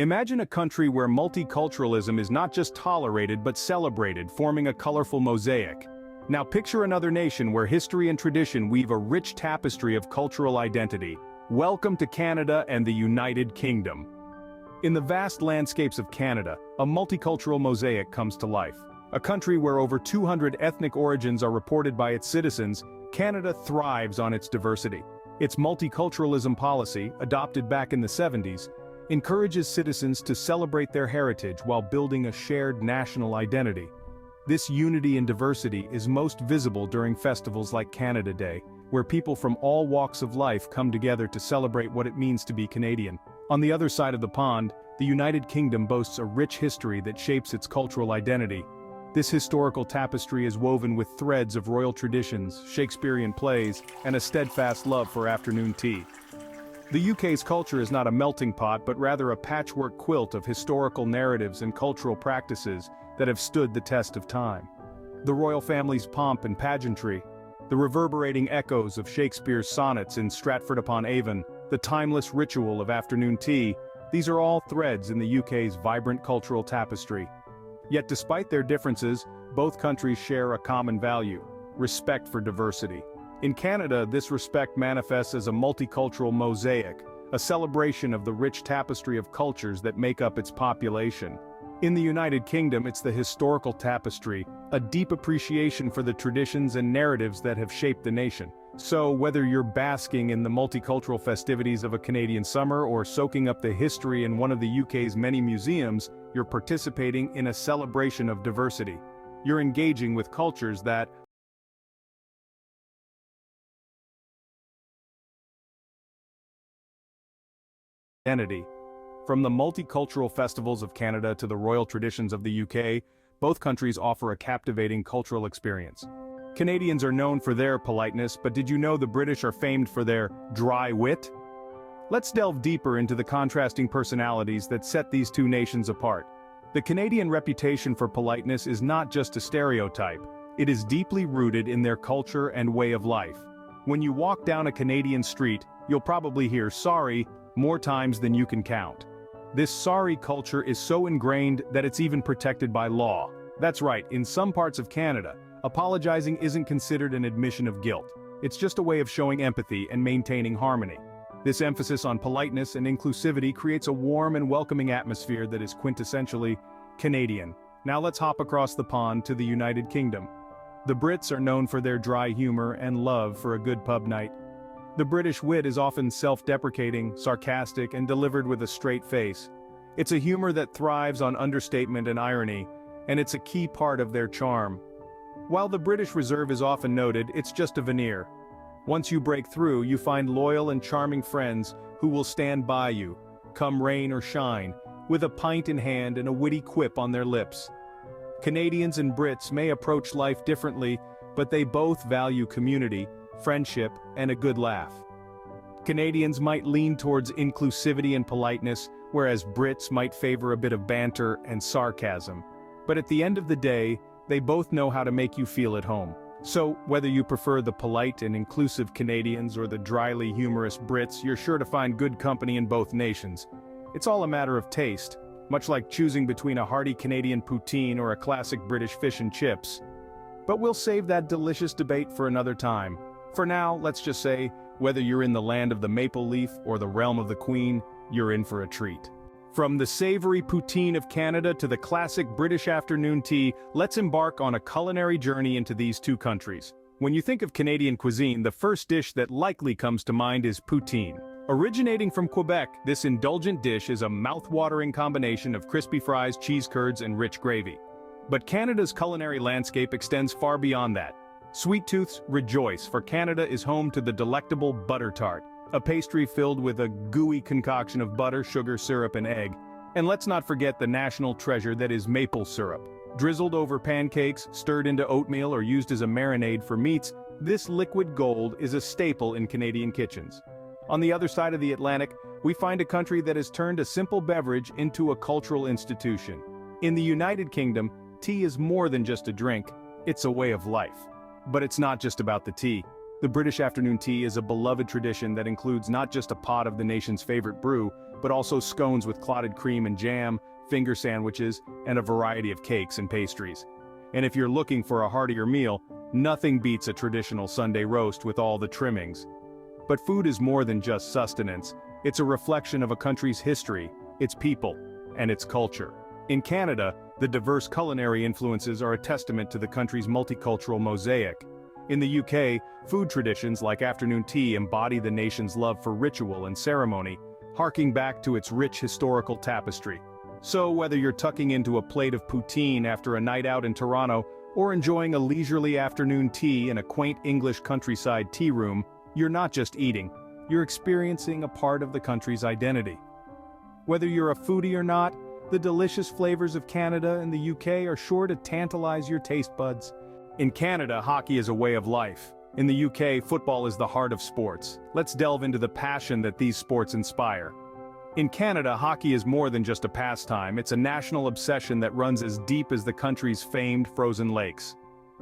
Imagine a country where multiculturalism is not just tolerated but celebrated, forming a colorful mosaic. Now picture another nation where history and tradition weave a rich tapestry of cultural identity. Welcome to Canada and the United Kingdom. In the vast landscapes of Canada, a multicultural mosaic comes to life. A country where over 200 ethnic origins are reported by its citizens, Canada thrives on its diversity. Its multiculturalism policy, adopted back in the 70s, encourages citizens to celebrate their heritage while building a shared national identity. This unity and diversity is most visible during festivals like Canada Day, where people from all walks of life come together to celebrate what it means to be Canadian. On the other side of the pond, the United Kingdom boasts a rich history that shapes its cultural identity. This historical tapestry is woven with threads of royal traditions, Shakespearean plays, and a steadfast love for afternoon tea. The UK's culture is not a melting pot but rather a patchwork quilt of historical narratives and cultural practices that have stood the test of time. The royal family's pomp and pageantry, the reverberating echoes of Shakespeare's sonnets in Stratford-upon-Avon, the timeless ritual of afternoon tea, these are all threads in the UK's vibrant cultural tapestry. Yet despite their differences, both countries share a common value: respect for diversity. In Canada, this respect manifests as a multicultural mosaic, a celebration of the rich tapestry of cultures that make up its population. In the United Kingdom, it's the historical tapestry, a deep appreciation for the traditions and narratives that have shaped the nation. So, whether you're basking in the multicultural festivities of a Canadian summer or soaking up the history in one of the UK's many museums, you're participating in a celebration of diversity. You're engaging with cultures that identity. From the multicultural festivals of Canada to the royal traditions of the UK, both countries offer a captivating cultural experience. Canadians are known for their politeness, but did you know the British are famed for their dry wit? Let's delve deeper into the contrasting personalities that set these two nations apart. The Canadian reputation for politeness is not just a stereotype, it is deeply rooted in their culture and way of life. When you walk down a Canadian street, you'll probably hear "sorry" more times than you can count. This sorry culture is so ingrained that it's even protected by law. That's right, in some parts of Canada, apologizing isn't considered an admission of guilt. It's just a way of showing empathy and maintaining harmony. This emphasis on politeness and inclusivity creates a warm and welcoming atmosphere that is quintessentially Canadian. Now let's hop across the pond to the United Kingdom. The Brits are known for their dry humor and love for a good pub night. The British wit is often self-deprecating, sarcastic, and delivered with a straight face. It's a humor that thrives on understatement and irony, and it's a key part of their charm. While the British reserve is often noted, it's just a veneer. Once you break through, you find loyal and charming friends who will stand by you, come rain or shine, with a pint in hand and a witty quip on their lips. Canadians and Brits may approach life differently, but they both value community, friendship, and a good laugh. Canadians might lean towards inclusivity and politeness, whereas Brits might favor a bit of banter and sarcasm. But at the end of the day, they both know how to make you feel at home. So, whether you prefer the polite and inclusive Canadians or the dryly humorous Brits, you're sure to find good company in both nations. It's all a matter of taste, much like choosing between a hearty Canadian poutine or a classic British fish and chips. But we'll save that delicious debate for another time. For now, let's just say, whether you're in the land of the maple leaf or the realm of the Queen, you're in for a treat. From the savory poutine of Canada to the classic British afternoon tea, let's embark on a culinary journey into these two countries. When you think of Canadian cuisine, the first dish that likely comes to mind is poutine. Originating from Quebec, this indulgent dish is a mouth-watering combination of crispy fries, cheese curds, and rich gravy. But Canada's culinary landscape extends far beyond that. Sweet tooths rejoice, for Canada is home to the delectable butter tart, a pastry filled with a gooey concoction of butter, sugar, syrup, and egg. And let's not forget the national treasure that is maple syrup. Drizzled over pancakes, stirred into oatmeal, or used as a marinade for meats, this liquid gold is a staple in Canadian kitchens. On the other side of the Atlantic, we find a country that has turned a simple beverage into a cultural institution. In the United Kingdom, tea is more than just a drink, it's a way of life. But it's not just about the tea. The British afternoon tea is a beloved tradition that includes not just a pot of the nation's favorite brew, but also scones with clotted cream and jam, finger sandwiches, and a variety of cakes and pastries. And if you're looking for a heartier meal, nothing beats a traditional Sunday roast with all the trimmings. But food is more than just sustenance. It's a reflection of a country's history, its people, and its culture. In Canada, the diverse culinary influences are a testament to the country's multicultural mosaic. In the UK, food traditions like afternoon tea embody the nation's love for ritual and ceremony, harking back to its rich historical tapestry. So whether you're tucking into a plate of poutine after a night out in Toronto, or enjoying a leisurely afternoon tea in a quaint English countryside tea room, you're not just eating, you're experiencing a part of the country's identity. Whether you're a foodie or not, the delicious flavors of Canada and the UK are sure to tantalize your taste buds. In Canada, hockey is a way of life. In the UK, football is the heart of sports. Let's delve into the passion that these sports inspire. In Canada, hockey is more than just a pastime, it's a national obsession that runs as deep as the country's famed frozen lakes.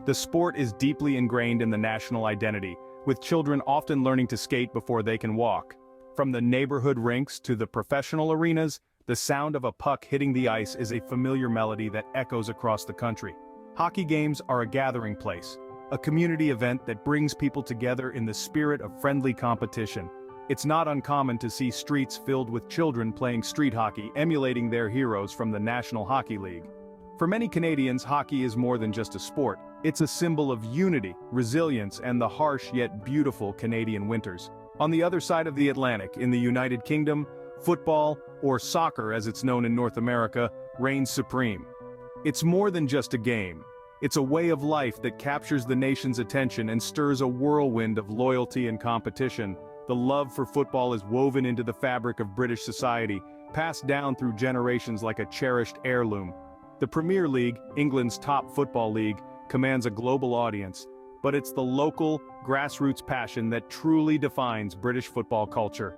The sport is deeply ingrained in the national identity, with children often learning to skate before they can walk. From the neighborhood rinks to the professional arenas, the sound of a puck hitting the ice is a familiar melody that echoes across the country. Hockey games are a gathering place, a community event that brings people together in the spirit of friendly competition. It's not uncommon to see streets filled with children playing street hockey, emulating their heroes from the National Hockey League. For many Canadians, hockey is more than just a sport. It's a symbol of unity, resilience, and the harsh yet beautiful Canadian winters. On the other side of the Atlantic, in the United Kingdom, football, or soccer as it's known in North America, reigns supreme. It's more than just a game. It's a way of life that captures the nation's attention and stirs a whirlwind of loyalty and competition. The love for football is woven into the fabric of British society, passed down through generations like a cherished heirloom. The Premier League, England's top football league, commands a global audience, but it's the local, grassroots passion that truly defines British football culture.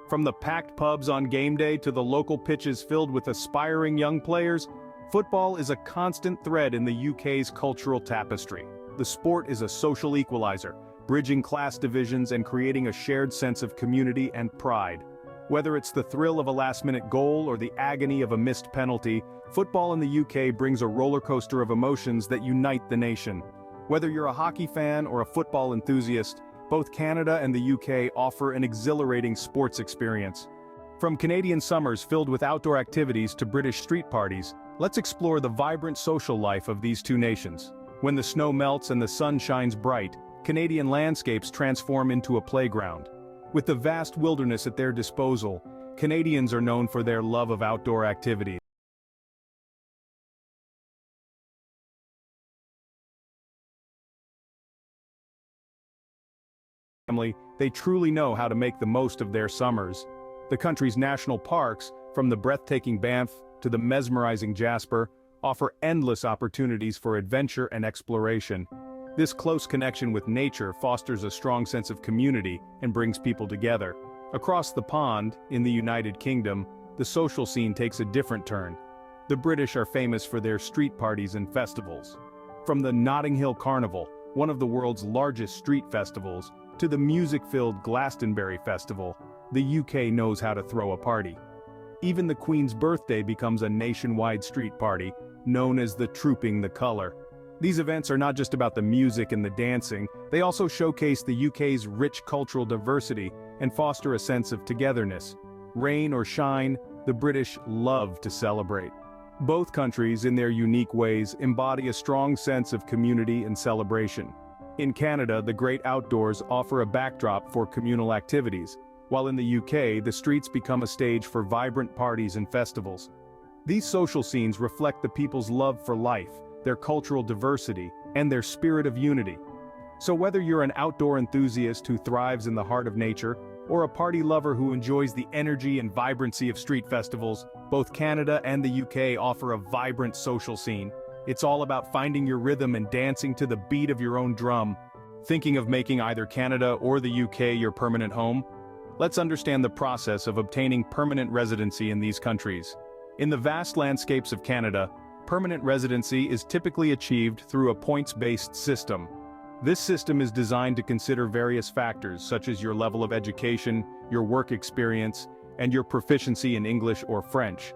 From the packed pubs on game day to the local pitches filled with aspiring young players, football is a constant thread in the UK's cultural tapestry. The sport is a social equalizer, bridging class divisions and creating a shared sense of community and pride. Whether it's the thrill of a last-minute goal or the agony of a missed penalty, football in the UK brings a roller coaster of emotions that unite the nation. Whether you're a hockey fan or a football enthusiast, both Canada and the UK offer an exhilarating sports experience. From Canadian summers filled with outdoor activities to British street parties, let's explore the vibrant social life of these two nations. When the snow melts and the sun shines bright, Canadian landscapes transform into a playground. With the vast wilderness at their disposal, Canadians are known for their love of outdoor activities. They truly know how to make the most of their summers. The country's national parks, from the breathtaking Banff to the mesmerizing Jasper, offer endless opportunities for adventure and exploration. This close connection with nature fosters a strong sense of community and brings people together. Across the pond, in the United Kingdom, the social scene takes a different turn. The British are famous for their street parties and festivals. From the Notting Hill Carnival, one of the world's largest street festivals, to the music-filled Glastonbury Festival, the UK knows how to throw a party. Even the Queen's birthday becomes a nationwide street party, known as the Trooping the Colour. These events are not just about the music and the dancing, they also showcase the UK's rich cultural diversity and foster a sense of togetherness. Rain or shine, the British love to celebrate. Both countries, in their unique ways, embody a strong sense of community and celebration. In Canada, the great outdoors offer a backdrop for communal activities, while in the UK, the streets become a stage for vibrant parties and festivals. These social scenes reflect the people's love for life, their cultural diversity, and their spirit of unity. So whether you're an outdoor enthusiast who thrives in the heart of nature, or a party lover who enjoys the energy and vibrancy of street festivals, both Canada and the UK offer a vibrant social scene. It's all about finding your rhythm and dancing to the beat of your own drum. Thinking of making either Canada or the UK your permanent home? Let's understand the process of obtaining permanent residency in these countries. In the vast landscapes of Canada, permanent residency is typically achieved through a points-based system. This system is designed to consider various factors such as your level of education, your work experience, and your proficiency in English or French.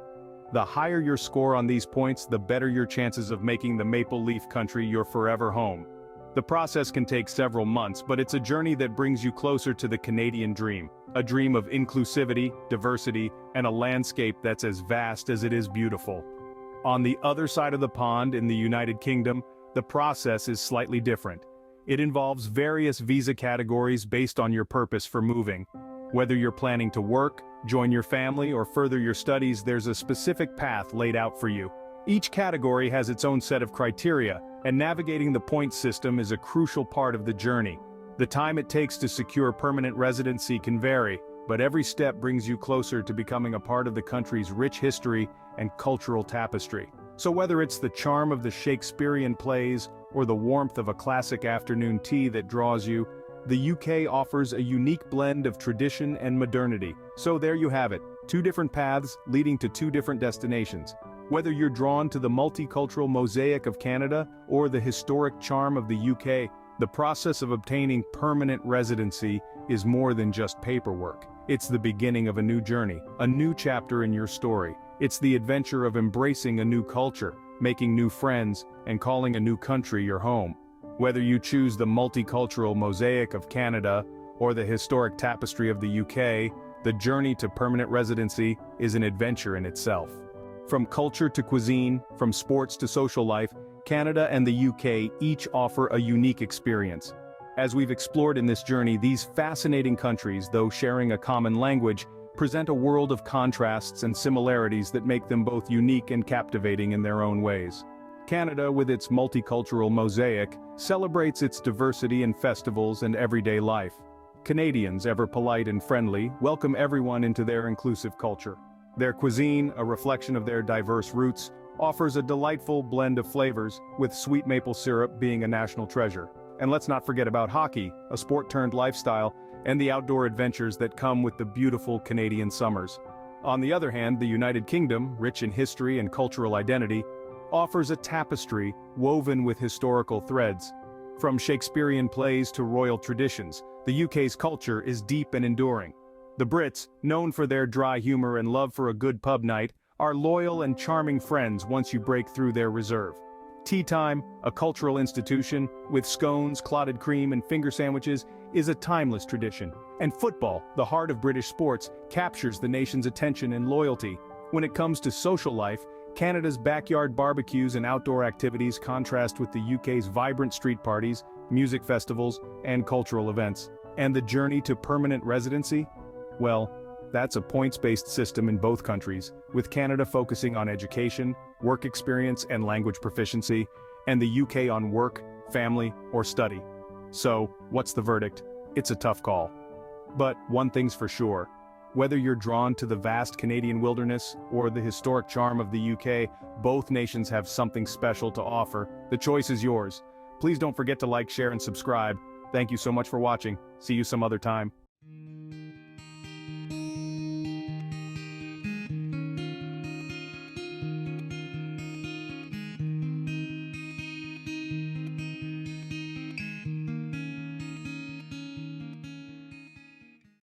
The higher your score on these points, the better your chances of making the Maple Leaf Country your forever home. The process can take several months, but it's a journey that brings you closer to the Canadian dream, a dream of inclusivity, diversity, and a landscape that's as vast as it is beautiful. On the other side of the pond, in the United Kingdom, the process is slightly different. It involves various visa categories based on your purpose for moving. Whether you're planning to work, join your family, or further your studies, there's a specific path laid out for you. Each category has its own set of criteria, and navigating the point system is a crucial part of the journey. The time it takes to secure permanent residency can vary, but every step brings you closer to becoming a part of the country's rich history and cultural tapestry. So whether it's the charm of the Shakespearean plays or the warmth of a classic afternoon tea that draws you, the UK offers a unique blend of tradition and modernity. So there you have it, two different paths leading to two different destinations. Whether you're drawn to the multicultural mosaic of Canada or the historic charm of the UK, the process of obtaining permanent residency is more than just paperwork. It's the beginning of a new journey, a new chapter in your story. It's the adventure of embracing a new culture, making new friends, and calling a new country your home. Whether you choose the multicultural mosaic of Canada or the historic tapestry of the UK, the journey to permanent residency is an adventure in itself. From culture to cuisine, from sports to social life, Canada and the UK each offer a unique experience. As we've explored in this journey, these fascinating countries, though sharing a common language, present a world of contrasts and similarities that make them both unique and captivating in their own ways. Canada, with its multicultural mosaic, celebrates its diversity in festivals and everyday life. Canadians, ever polite and friendly, welcome everyone into their inclusive culture. Their cuisine, a reflection of their diverse roots, offers a delightful blend of flavors, with sweet maple syrup being a national treasure. And let's not forget about hockey, a sport-turned lifestyle, and the outdoor adventures that come with the beautiful Canadian summers. On the other hand, the United Kingdom, rich in history and cultural identity, offers a tapestry woven with historical threads. From Shakespearean plays to royal traditions, the UK's culture is deep and enduring. The Brits, known for their dry humor and love for a good pub night, are loyal and charming friends once you break through their reserve. Tea time, a cultural institution, with scones, clotted cream, and finger sandwiches, is a timeless tradition. And football, the heart of British sports, captures the nation's attention and loyalty. When it comes to social life, Canada's backyard barbecues and outdoor activities contrast with the UK's vibrant street parties, music festivals, and cultural events. And the journey to permanent residency? Well, that's a points-based system in both countries, with Canada focusing on education, work experience, and language proficiency, and the UK on work, family, or study. So, what's the verdict? It's a tough call. But one thing's for sure. Whether you're drawn to the vast Canadian wilderness or the historic charm of the UK, both nations have something special to offer. The choice is yours. Please don't forget to like, share, and subscribe. Thank you so much for watching. See you some other time.